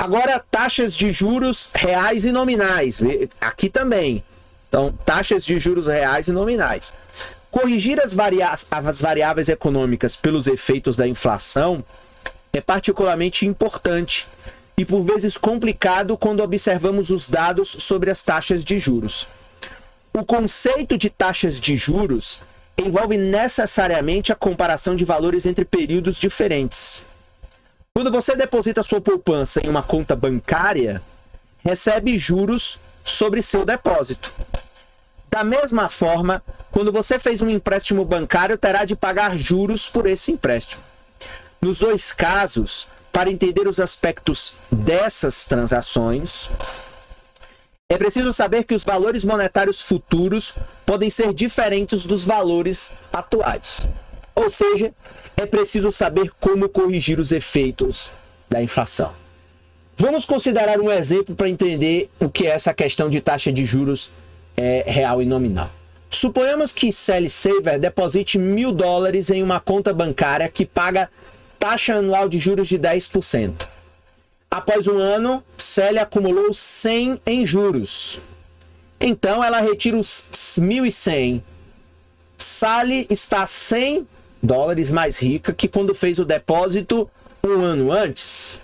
Agora, taxas de juros reais e nominais. Aqui também. Então, taxas de juros reais e nominais. Corrigir as variáveis econômicas pelos efeitos da inflação é particularmente importante e, por vezes, complicado quando observamos os dados sobre as taxas de juros. O conceito de taxas de juros envolve necessariamente a comparação de valores entre períodos diferentes. Quando você deposita sua poupança em uma conta bancária, recebe juros sobre seu depósito. Da mesma forma, quando você fez um empréstimo bancário, terá de pagar juros por esse empréstimo. Nos dois casos, para entender os aspectos dessas transações, é preciso saber que os valores monetários futuros podem ser diferentes dos valores atuais. Ou seja, é preciso saber como corrigir os efeitos da inflação. Vamos considerar um exemplo para entender o que é essa questão de taxa de juros real e nominal. Suponhamos que Sally Saver deposite $1.000 em uma conta bancária que paga taxa anual de juros de 10%. Após um ano, Sally acumulou 100 em juros. Então, ela retira os 1.100. Sally está $100 mais rica que quando fez o depósito um ano antes.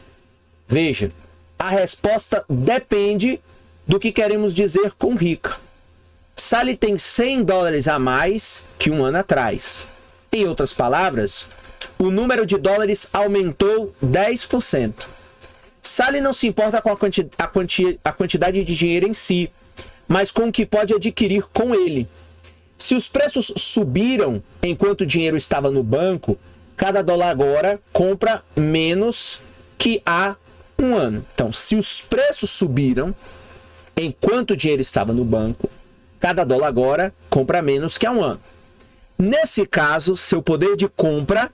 Veja, a resposta depende do que queremos dizer com rica. Sally tem $100 a mais que um ano atrás. Em outras palavras, o número de dólares aumentou 10%. Sally não se importa com a quantidade de dinheiro em si, mas com o que pode adquirir com ele. Se os preços subiram enquanto o dinheiro estava no banco, cada dólar agora compra menos que há um ano. Então, se os preços subiram enquanto o dinheiro estava no banco, cada dólar agora compra menos que há um ano. Nesse caso, seu poder de compra,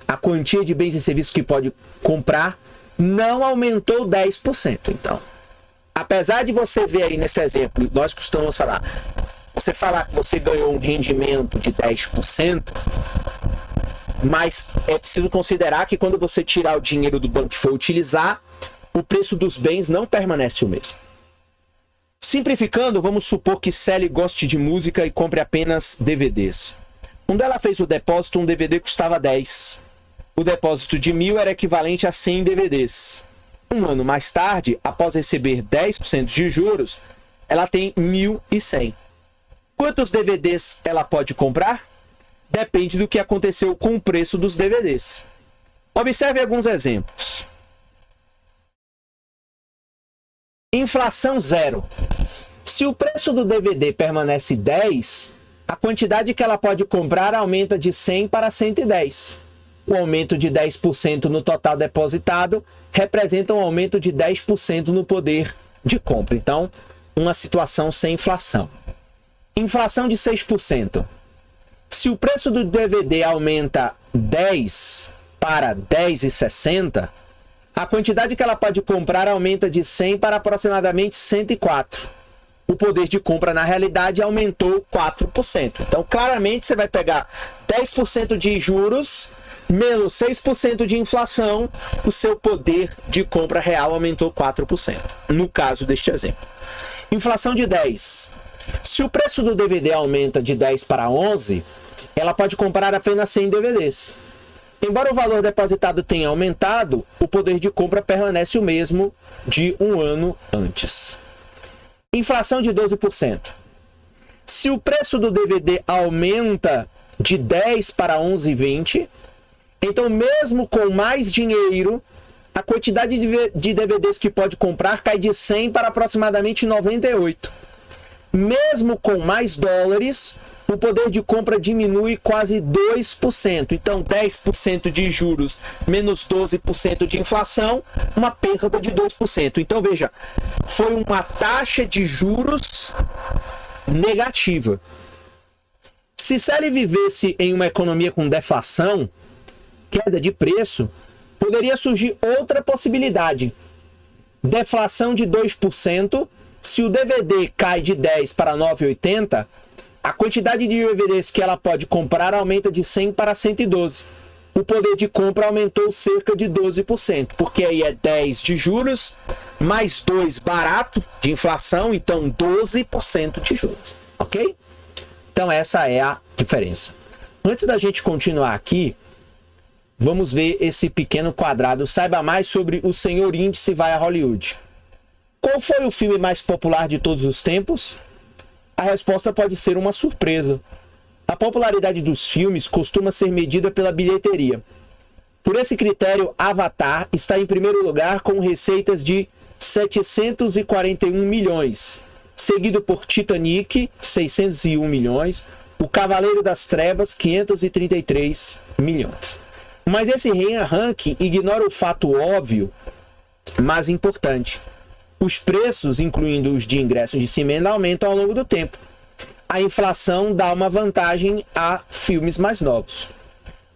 a quantia de bens e serviços que pode comprar, não aumentou 10%. Então, apesar de você ver aí nesse exemplo, nós costumamos falar, você falar que você ganhou um rendimento de 10%, mas é preciso considerar que quando você tirar o dinheiro do banco e for utilizar, o preço dos bens não permanece o mesmo. Simplificando, vamos supor que Sally goste de música e compre apenas DVDs. Quando ela fez o depósito, um DVD custava 10. O depósito de 1.000 era equivalente a 100 DVDs. Um ano mais tarde, após receber 10% de juros, ela tem 1.100. Quantos DVDs ela pode comprar? Depende do que aconteceu com o preço dos DVDs. Observe alguns exemplos. Inflação zero. Se o preço do DVD permanece 10, a quantidade que ela pode comprar aumenta de 100 para 110. O aumento de 10% no total depositado representa um aumento de 10% no poder de compra. Então, uma situação sem inflação. Inflação de 6%. Se o preço do DVD aumenta 10 para 10,60, a quantidade que ela pode comprar aumenta de 100 para aproximadamente 104. O poder de compra, na realidade, aumentou 4%. Então, claramente, você vai pegar 10% de juros menos 6% de inflação, o seu poder de compra real aumentou 4%. No caso deste exemplo. Inflação de 10. Se o preço do DVD aumenta de 10 para 11, ela pode comprar apenas 100 DVDs. Embora o valor depositado tenha aumentado, o poder de compra permanece o mesmo de um ano antes. Inflação de 12%. Se o preço do DVD aumenta de 10 para 11,20, então mesmo com mais dinheiro, a quantidade de DVDs que pode comprar cai de 100 para aproximadamente 98. Mesmo com mais dólares, o poder de compra diminui quase 2%. Então, 10% de juros menos 12% de inflação, uma perda de 2%. Então, veja, foi uma taxa de juros negativa. Se Sally vivesse em uma economia com deflação, queda de preço, poderia surgir outra possibilidade. Deflação de 2%, se o DVD cai de 10 para 9,80, a quantidade de DVDs que ela pode comprar aumenta de 100 para 112. o poder de compra aumentou cerca de 12%, porque aí é 10 de juros, mais 2 barato de inflação, então 12% de juros, ok? Então essa é a diferença. Antes da gente continuar aqui, vamos ver esse pequeno quadrado. Saiba mais sobre O Senhor Índice Vai a Hollywood. Qual foi o filme mais popular de todos os tempos? A resposta pode ser uma surpresa. A popularidade dos filmes costuma ser medida pela bilheteria. Por esse critério, Avatar está em primeiro lugar com receitas de 741 milhões, seguido por Titanic, 601 milhões, O Cavaleiro das Trevas, 533 milhões. Mas esse ranking ignora o fato óbvio, mas importante. Os preços, incluindo os de ingressos de cinema, aumentam ao longo do tempo. A inflação dá uma vantagem a filmes mais novos.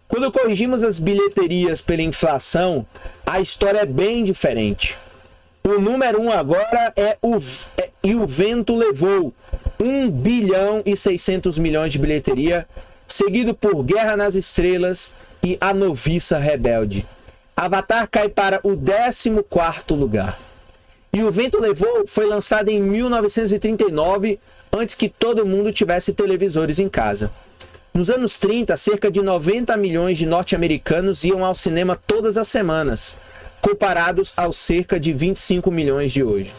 Quando corrigimos as bilheterias pela inflação, a história é bem diferente. O número 1 agora é E o Vento Levou, 1 bilhão e 600 milhões de bilheteria, seguido por Guerra nas Estrelas e A Noviça Rebelde. Avatar cai para o 14º lugar. E o Vento Levou foi lançado em 1939, antes que todo mundo tivesse televisores em casa. Nos anos 30, cerca de 90 milhões de norte-americanos iam ao cinema todas as semanas, comparados aos cerca de 25 milhões de hoje.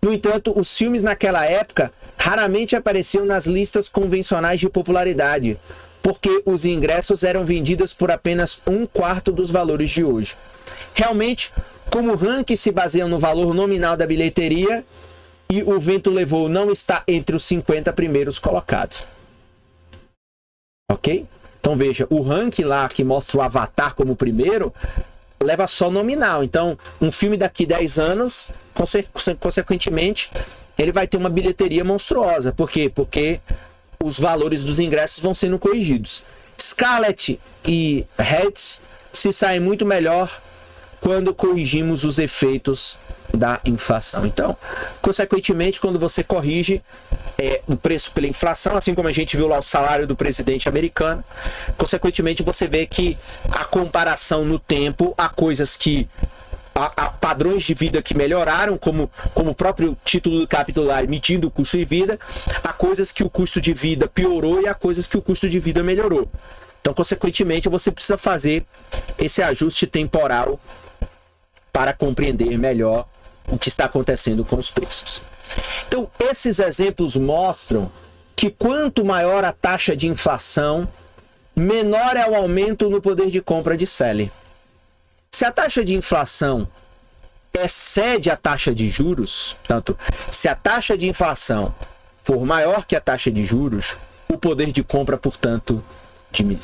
No entanto, os filmes naquela época raramente apareciam nas listas convencionais de popularidade, porque os ingressos eram vendidos por apenas 1/4 dos valores de hoje. Realmente, como o ranking se baseia no valor nominal da bilheteria, e O Vento Levou não está entre os 50 primeiros colocados. Ok? Então veja, o ranking lá que mostra o Avatar como primeiro, leva só nominal. Então, um filme daqui 10 anos, consequentemente, ele vai ter uma bilheteria monstruosa. Por quê? Porque os valores dos ingressos vão sendo corrigidos. Scarlett e Heads se saem muito melhor quando corrigimos os efeitos da inflação. Então, consequentemente, quando você corrige o preço pela inflação, assim como a gente viu lá o salário do presidente americano, consequentemente você vê que a comparação no tempo, há coisas que há padrões de vida que melhoraram, como o próprio título do capítulo lá, medindo o custo de vida, há coisas que o custo de vida piorou e há coisas que o custo de vida melhorou. Então, consequentemente, você precisa fazer esse ajuste temporal para compreender melhor o que está acontecendo com os preços. Então, esses exemplos mostram que quanto maior a taxa de inflação, menor é o aumento no poder de compra de Sally. Se a taxa de inflação excede a taxa de juros, portanto, se a taxa de inflação for maior que a taxa de juros, o poder de compra, portanto, diminui.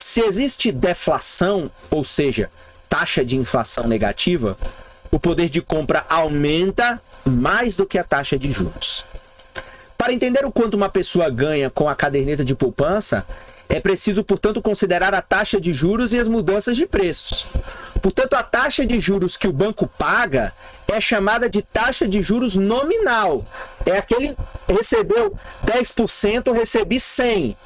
Se existe deflação, ou seja, taxa de inflação negativa, o poder de compra aumenta mais do que a taxa de juros. Para entender o quanto uma pessoa ganha com a caderneta de poupança, é preciso, portanto, considerar a taxa de juros e as mudanças de preços. Portanto, a taxa de juros que o banco paga é chamada de taxa de juros nominal. É aquele recebeu 10%, recebi 100.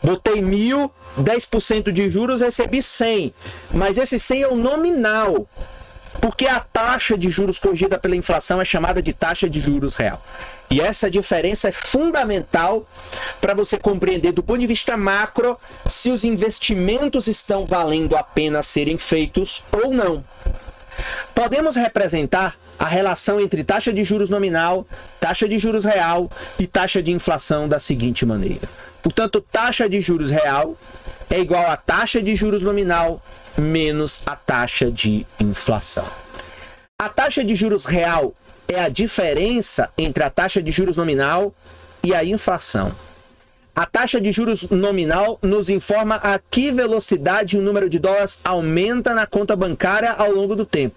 Botei 1.000, 10% de juros, recebi 100. Mas esse 100 é o nominal. Porque a taxa de juros corrigida pela inflação é chamada de taxa de juros real. E essa diferença é fundamental para você compreender do ponto de vista macro se os investimentos estão valendo a pena serem feitos ou não. Podemos representar a relação entre taxa de juros nominal, taxa de juros real e taxa de inflação da seguinte maneira. Portanto, taxa de juros real é igual a taxa de juros nominal menos a taxa de inflação. A taxa de juros real é a diferença entre a taxa de juros nominal e a inflação. A taxa de juros nominal nos informa a que velocidade o número de dólares aumenta na conta bancária ao longo do tempo.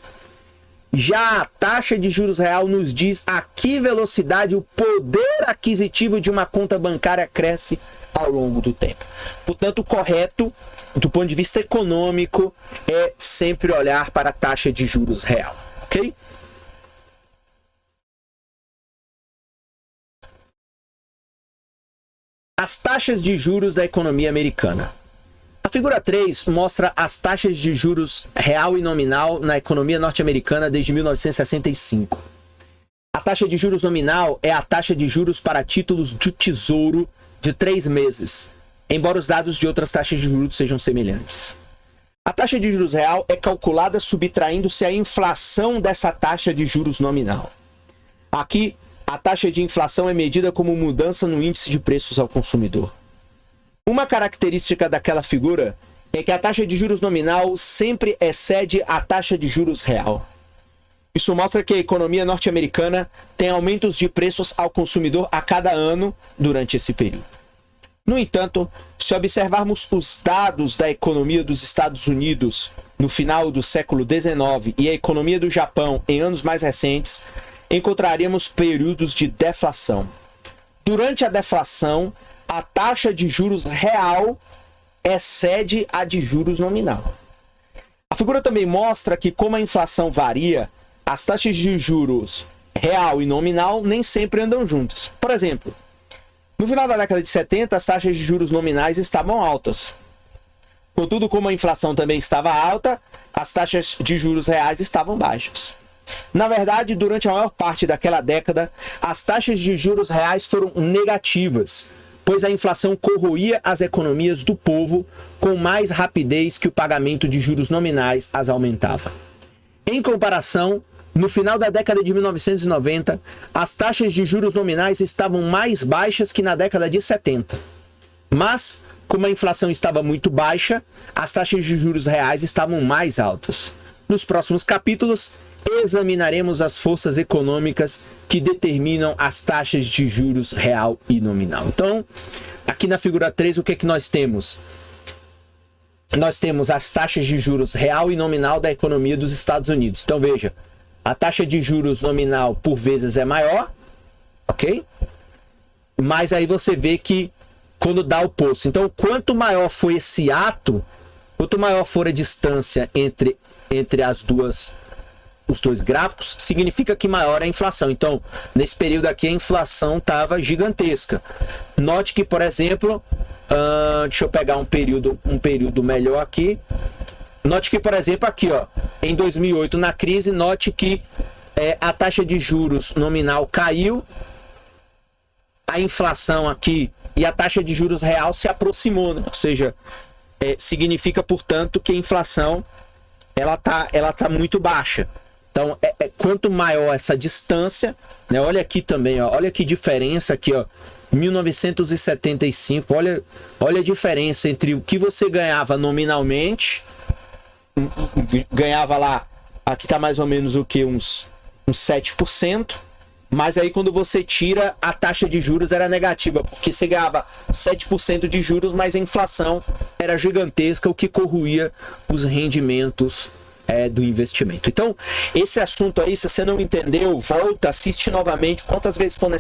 Já a taxa de juros real nos diz a que velocidade o poder aquisitivo de uma conta bancária cresce ao longo do tempo. Portanto, o correto, do ponto de vista econômico, é sempre olhar para a taxa de juros real. Ok? As taxas de juros da economia americana. A figura 3 mostra as taxas de juros real e nominal na economia norte-americana desde 1965. A taxa de juros nominal é a taxa de juros para títulos de tesouro de 3 meses, embora os dados de outras taxas de juros sejam semelhantes. A taxa de juros real é calculada subtraindo-se a inflação dessa taxa de juros nominal. Aqui, a taxa de inflação é medida como mudança no índice de preços ao consumidor. Uma característica daquela figura é que a taxa de juros nominal sempre excede a taxa de juros real. Isso mostra que a economia norte-americana tem aumentos de preços ao consumidor a cada ano durante esse período. No entanto, se observarmos os dados da economia dos Estados Unidos no final do século XIX e a economia do Japão em anos mais recentes, encontraremos períodos de deflação. Durante a deflação, a taxa de juros real excede a de juros nominal. A figura também mostra que, como a inflação varia, as taxas de juros real e nominal nem sempre andam juntas. Por exemplo, no final da década de 70, as taxas de juros nominais estavam altas. Contudo, como a inflação também estava alta, as taxas de juros reais estavam baixas. Na verdade, durante a maior parte daquela década, as taxas de juros reais foram negativas, pois a inflação corroía as economias do povo com mais rapidez que o pagamento de juros nominais as aumentava. Em comparação, no final da década de 1990, as taxas de juros nominais estavam mais baixas que na década de 70. Mas, como a inflação estava muito baixa, as taxas de juros reais estavam mais altas. Nos próximos capítulos, examinaremos as forças econômicas que determinam as taxas de juros real e nominal. Então, aqui na figura 3, o que é que nós temos? Nós temos as taxas de juros real e nominal da economia dos Estados Unidos. Então, veja, a taxa de juros nominal por vezes é maior, ok? Mas aí você vê que quando dá o oposto. Então, quanto maior for esse ato, quanto maior for a distância entre os dois gráficos, significa que maior é a inflação. Então, nesse período aqui, a inflação estava gigantesca. Note que, por exemplo, deixa eu pegar um período melhor aqui. Note que, por exemplo, aqui, ó, em 2008, na crise, note que a taxa de juros nominal caiu, a inflação aqui e a taxa de juros real se aproximou, né? Ou seja, significa, portanto, que a inflação ela tá muito baixa. Então, quanto maior essa distância, né? Olha aqui também, ó, olha que diferença aqui, ó, 1975, olha a diferença entre o que você ganhava nominalmente, ganhava lá, aqui tá mais ou menos o que, uns 7%, mas aí quando você tira, a taxa de juros era negativa, porque você ganhava 7% de juros, mas a inflação era gigantesca, o que corroía os rendimentos do investimento. Então, esse assunto aí, se você não entendeu, volta, assiste novamente quantas vezes for necessário.